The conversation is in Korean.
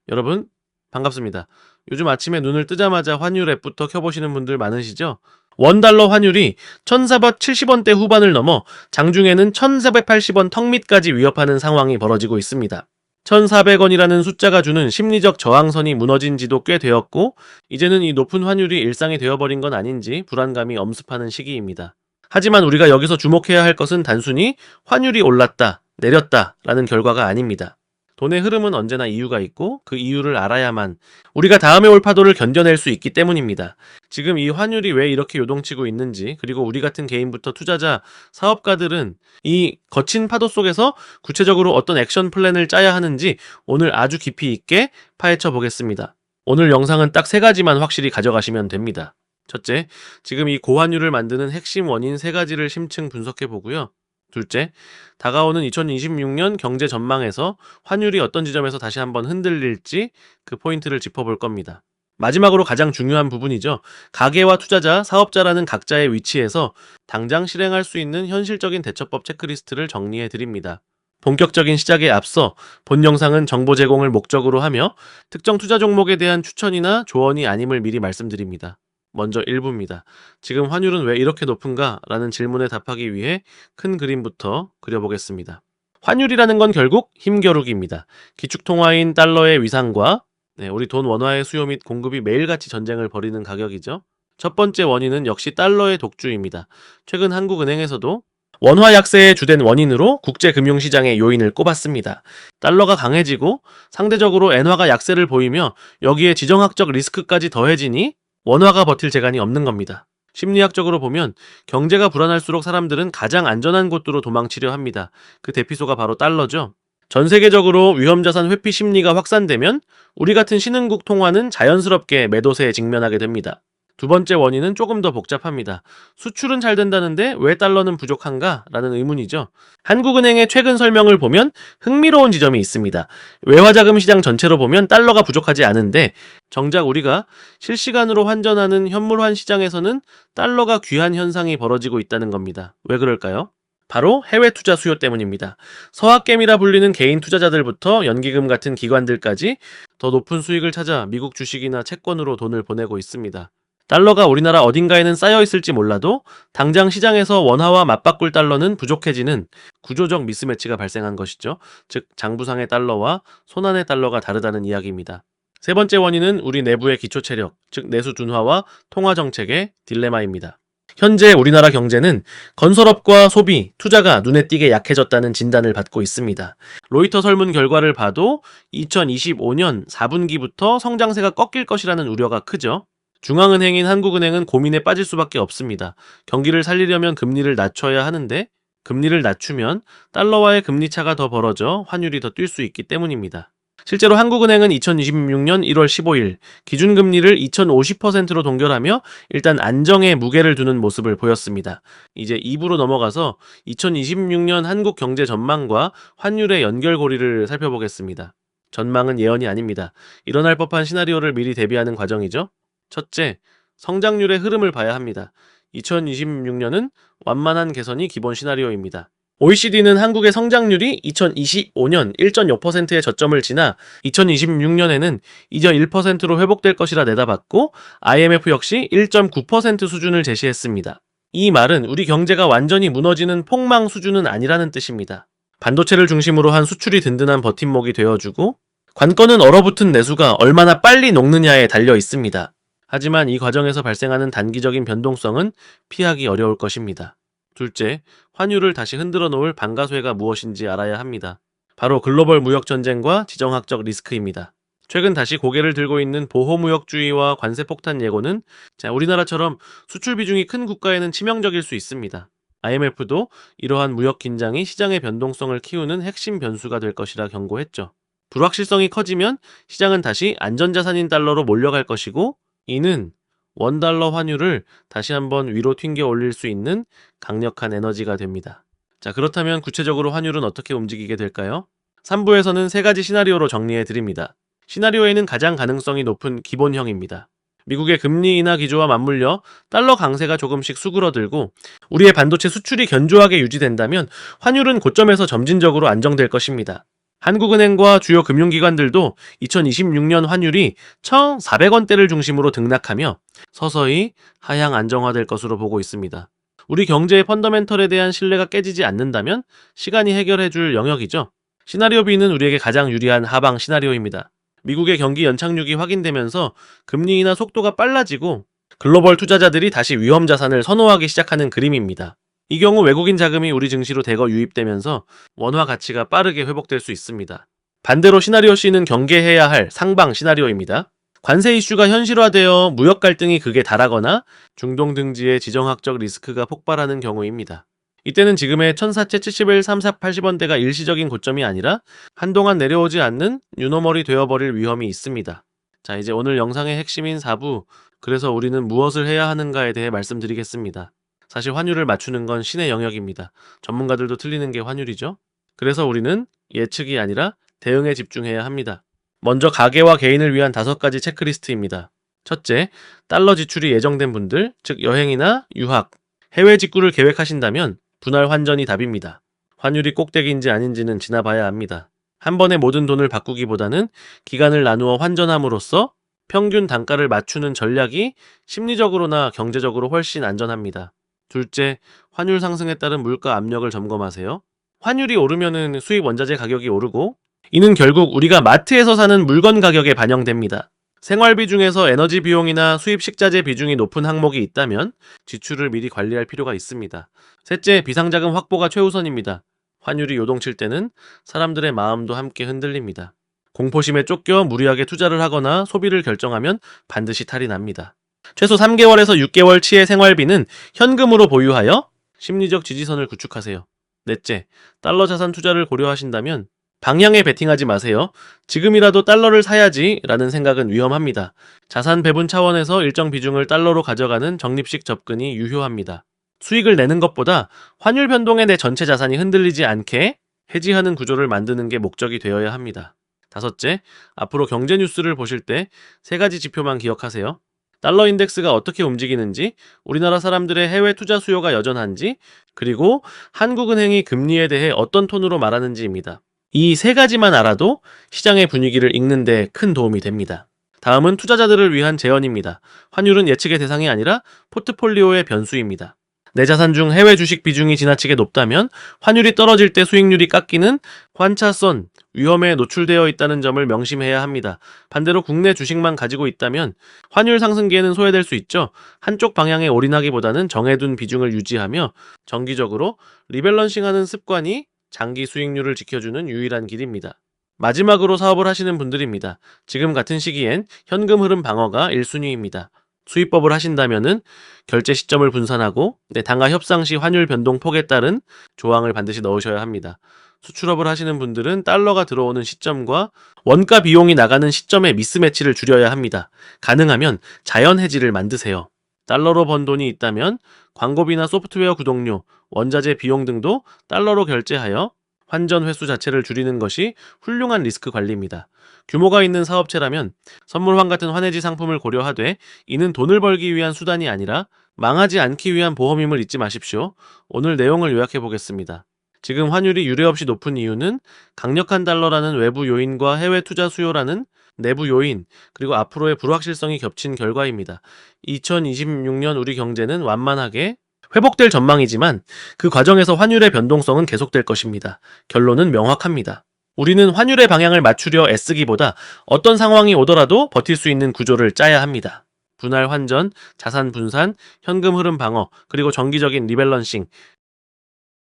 여러분, 반갑습니다. 요즘 아침에 눈을 뜨자마자 환율 앱부터 켜보시는 분들 많으시죠? 원달러 환율이 1,470원대 후반을 넘어 장중에는 1,480원 턱 밑까지 위협하는 상황이 벌어지고 있습니다. 1,400원이라는 숫자가 주는 심리적 저항선이 무너진 지도 꽤 되었고, 이제는 이 높은 환율이 일상이 되어버린 건 아닌지 불안감이 엄습하는 시기입니다. 하지만 우리가 여기서 주목해야 할 것은 단순히 환율이 올랐다, 내렸다 라는 결과가 아닙니다. 돈의 흐름은 언제나 이유가 있고 그 이유를 알아야만 우리가 다음에 올 파도를 견뎌낼 수 있기 때문입니다. 지금 이 환율이 왜 이렇게 요동치고 있는지, 그리고 우리 같은 개인부터 투자자, 사업가들은 이 거친 파도 속에서 구체적으로 어떤 액션 플랜을 짜야 하는지 오늘 아주 깊이 있게 파헤쳐 보겠습니다. 오늘 영상은 딱 3가지만 확실히 가져가시면 됩니다. 첫째, 지금 이 고환율을 만드는 핵심 원인 3가지를 심층 분석해 보고요. 둘째, 다가오는 2026년 경제 전망에서 환율이 어떤 지점에서 다시 한번 흔들릴지 그 포인트를 짚어볼 겁니다. 마지막으로 가장 중요한 부분이죠. 가계와 투자자, 사업자라는 각자의 위치에서 당장 실행할 수 있는 현실적인 대처법 체크리스트를 정리해 드립니다. 본격적인 시작에 앞서 본 영상은 정보 제공을 목적으로 하며 특정 투자 종목에 대한 추천이나 조언이 아님을 미리 말씀드립니다. 먼저 1부입니다. 지금 환율은 왜 이렇게 높은가? 라는 질문에 답하기 위해 큰 그림부터 그려보겠습니다. 환율이라는 건 결국 힘겨루기입니다. 기축통화인 달러의 위상과 우리 돈 원화의 수요 및 공급이 매일같이 전쟁을 벌이는 가격이죠. 첫 번째 원인은 역시 달러의 독주입니다. 최근 한국은행에서도 원화 약세의 주된 원인으로 국제금융시장의 요인을 꼽았습니다. 달러가 강해지고 상대적으로 엔화가 약세를 보이며 여기에 지정학적 리스크까지 더해지니 원화가 버틸 재간이 없는 겁니다. 심리학적으로 보면 경제가 불안할수록 사람들은 가장 안전한 곳으로 도망치려 합니다. 그 대피소가 바로 달러죠. 전 세계적으로 위험자산 회피 심리가 확산되면 우리 같은 신흥국 통화는 자연스럽게 매도세에 직면하게 됩니다. 두 번째 원인은 조금 더 복잡합니다. 수출은 잘 된다는데 왜 달러는 부족한가? 라는 의문이죠. 한국은행의 최근 설명을 보면 흥미로운 지점이 있습니다. 외화자금 시장 전체로 보면 달러가 부족하지 않은데 정작 우리가 실시간으로 환전하는 현물환 시장에서는 달러가 귀한 현상이 벌어지고 있다는 겁니다. 왜 그럴까요? 바로 해외 투자 수요 때문입니다. 서학개미라 불리는 개인 투자자들부터 연기금 같은 기관들까지 더 높은 수익을 찾아 미국 주식이나 채권으로 돈을 보내고 있습니다. 달러가 우리나라 어딘가에는 쌓여 있을지 몰라도 당장 시장에서 원화와 맞바꿀 달러는 부족해지는 구조적 미스매치가 발생한 것이죠. 즉 장부상의 달러와 손안의 달러가 다르다는 이야기입니다. 세 번째 원인은 우리 내부의 기초체력, 즉 내수 둔화와 통화정책의 딜레마입니다. 현재 우리나라 경제는 건설업과 소비, 투자가 눈에 띄게 약해졌다는 진단을 받고 있습니다. 로이터 설문 결과를 봐도 2025년 4분기부터 성장세가 꺾일 것이라는 우려가 크죠. 중앙은행인 한국은행은 고민에 빠질 수밖에 없습니다. 경기를 살리려면 금리를 낮춰야 하는데 금리를 낮추면 달러와의 금리 차가 더 벌어져 환율이 더 뛸 수 있기 때문입니다. 실제로 한국은행은 2026년 1월 15일 기준금리를 2050%로 동결하며 일단 안정에 무게를 두는 모습을 보였습니다. 이제 2부로 넘어가서 2026년 한국 경제 전망과 환율의 연결고리를 살펴보겠습니다. 전망은 예언이 아닙니다. 일어날 법한 시나리오를 미리 대비하는 과정이죠. 첫째, 성장률의 흐름을 봐야 합니다. 2026년은 완만한 개선이 기본 시나리오입니다. OECD는 한국의 성장률이 2025년 1.6%의 저점을 지나 2026년에는 2.1%로 회복될 것이라 내다봤고 IMF 역시 1.9% 수준을 제시했습니다. 이 말은 우리 경제가 완전히 무너지는 폭망 수준은 아니라는 뜻입니다. 반도체를 중심으로 한 수출이 든든한 버팀목이 되어주고 관건은 얼어붙은 내수가 얼마나 빨리 녹느냐에 달려 있습니다. 하지만 이 과정에서 발생하는 단기적인 변동성은 피하기 어려울 것입니다. 둘째, 환율을 다시 흔들어 놓을 방가쇠가 무엇인지 알아야 합니다. 바로 글로벌 무역 전쟁과 지정학적 리스크입니다. 최근 다시 고개를 들고 있는 보호무역주의와 관세 폭탄 예고는 우리나라처럼 수출 비중이 큰 국가에는 치명적일 수 있습니다. IMF도 이러한 무역 긴장이 시장의 변동성을 키우는 핵심 변수가 될 것이라 경고했죠. 불확실성이 커지면 시장은 다시 안전자산인 달러로 몰려갈 것이고 이는 원달러 환율을 다시 한번 위로 튕겨 올릴 수 있는 강력한 에너지가 됩니다. 자, 그렇다면 구체적으로 환율은 어떻게 움직이게 될까요? 3부에서는 3가지 시나리오로 정리해 드립니다. 시나리오에는 가장 가능성이 높은 기본형입니다. 미국의 금리 인하 기조와 맞물려 달러 강세가 조금씩 수그러들고 우리의 반도체 수출이 견조하게 유지된다면 환율은 고점에서 점진적으로 안정될 것입니다. 한국은행과 주요 금융기관들도 2026년 환율이 1,400원대를 중심으로 등락하며 서서히 하향 안정화될 것으로 보고 있습니다. 우리 경제의 펀더멘털에 대한 신뢰가 깨지지 않는다면 시간이 해결해줄 영역이죠. 시나리오 B는 우리에게 가장 유리한 하방 시나리오입니다. 미국의 경기 연착륙이 확인되면서 금리 인하 속도가 빨라지고 글로벌 투자자들이 다시 위험 자산을 선호하기 시작하는 그림입니다. 이 경우 외국인 자금이 우리 증시로 대거 유입되면서 원화 가치가 빠르게 회복될 수 있습니다. 반대로 시나리오 C는 경계해야 할 상방 시나리오입니다. 관세 이슈가 현실화되어 무역 갈등이 극에 달하거나 중동 등지의 지정학적 리스크가 폭발하는 경우입니다. 이때는 지금의 1471, 3480원대가 일시적인 고점이 아니라 한동안 내려오지 않는 유노멀이 되어버릴 위험이 있습니다. 자, 이제 오늘 영상의 핵심인 4부, 그래서 우리는 무엇을 해야 하는가에 대해 말씀드리겠습니다. 사실 환율을 맞추는 건 신의 영역입니다. 전문가들도 틀리는 게 환율이죠. 그래서 우리는 예측이 아니라 대응에 집중해야 합니다. 먼저 가계와 개인을 위한 5가지 체크리스트입니다. 첫째, 달러 지출이 예정된 분들, 즉 여행이나 유학, 해외 직구를 계획하신다면 분할 환전이 답입니다. 환율이 꼭대기인지 아닌지는 지나봐야 합니다. 한 번에 모든 돈을 바꾸기보다는 기간을 나누어 환전함으로써 평균 단가를 맞추는 전략이 심리적으로나 경제적으로 훨씬 안전합니다. 둘째, 환율 상승에 따른 물가 압력을 점검하세요. 환율이 오르면은 수입 원자재 가격이 오르고 이는 결국 우리가 마트에서 사는 물건 가격에 반영됩니다. 생활비 중에서 에너지 비용이나 수입 식자재 비중이 높은 항목이 있다면 지출을 미리 관리할 필요가 있습니다. 셋째, 비상자금 확보가 최우선입니다. 환율이 요동칠 때는 사람들의 마음도 함께 흔들립니다. 공포심에 쫓겨 무리하게 투자를 하거나 소비를 결정하면 반드시 탈이 납니다. 최소 3개월에서 6개월치의 생활비는 현금으로 보유하여 심리적 지지선을 구축하세요. 넷째, 달러 자산 투자를 고려하신다면 방향에 베팅하지 마세요. 지금이라도 달러를 사야지 라는 생각은 위험합니다. 자산 배분 차원에서 일정 비중을 달러로 가져가는 적립식 접근이 유효합니다. 수익을 내는 것보다 환율 변동에 내 전체 자산이 흔들리지 않게 해지하는 구조를 만드는 게 목적이 되어야 합니다. 다섯째, 앞으로 경제 뉴스를 보실 때 3가지 지표만 기억하세요. 달러 인덱스가 어떻게 움직이는지, 우리나라 사람들의 해외 투자 수요가 여전한지, 그리고 한국은행이 금리에 대해 어떤 톤으로 말하는지입니다. 이 3가지만 알아도 시장의 분위기를 읽는 데 큰 도움이 됩니다. 다음은 투자자들을 위한 제언입니다. 환율은 예측의 대상이 아니라 포트폴리오의 변수입니다. 내 자산 중 해외 주식 비중이 지나치게 높다면 환율이 떨어질 때 수익률이 깎이는 환차손, 위험에 노출되어 있다는 점을 명심해야 합니다. 반대로 국내 주식만 가지고 있다면 환율 상승기에는 소외될 수 있죠. 한쪽 방향에 올인하기보다는 정해둔 비중을 유지하며 정기적으로 리밸런싱하는 습관이 장기 수익률을 지켜주는 유일한 길입니다. 마지막으로 사업을 하시는 분들입니다. 지금 같은 시기엔 현금 흐름 방어가 1순위입니다. 수입법을 하신다면은 결제 시점을 분산하고 당하 협상 시 환율 변동 폭에 따른 조항을 반드시 넣으셔야 합니다. 수출업을 하시는 분들은 달러가 들어오는 시점과 원가 비용이 나가는 시점의 미스매치를 줄여야 합니다. 가능하면 자연 해지를 만드세요. 달러로 번 돈이 있다면 광고비나 소프트웨어 구독료, 원자재 비용 등도 달러로 결제하여 환전 횟수 자체를 줄이는 것이 훌륭한 리스크 관리입니다. 규모가 있는 사업체라면 선물환 같은 환해지 상품을 고려하되 이는 돈을 벌기 위한 수단이 아니라 망하지 않기 위한 보험임을 잊지 마십시오. 오늘 내용을 요약해 보겠습니다. 지금 환율이 유례없이 높은 이유는 강력한 달러라는 외부 요인과 해외 투자 수요라는 내부 요인, 그리고 앞으로의 불확실성이 겹친 결과입니다. 2026년 우리 경제는 완만하게 회복될 전망이지만 그 과정에서 환율의 변동성은 계속될 것입니다. 결론은 명확합니다. 우리는 환율의 방향을 맞추려 애쓰기보다 어떤 상황이 오더라도 버틸 수 있는 구조를 짜야 합니다. 분할 환전, 자산 분산, 현금 흐름 방어, 그리고 정기적인 리밸런싱,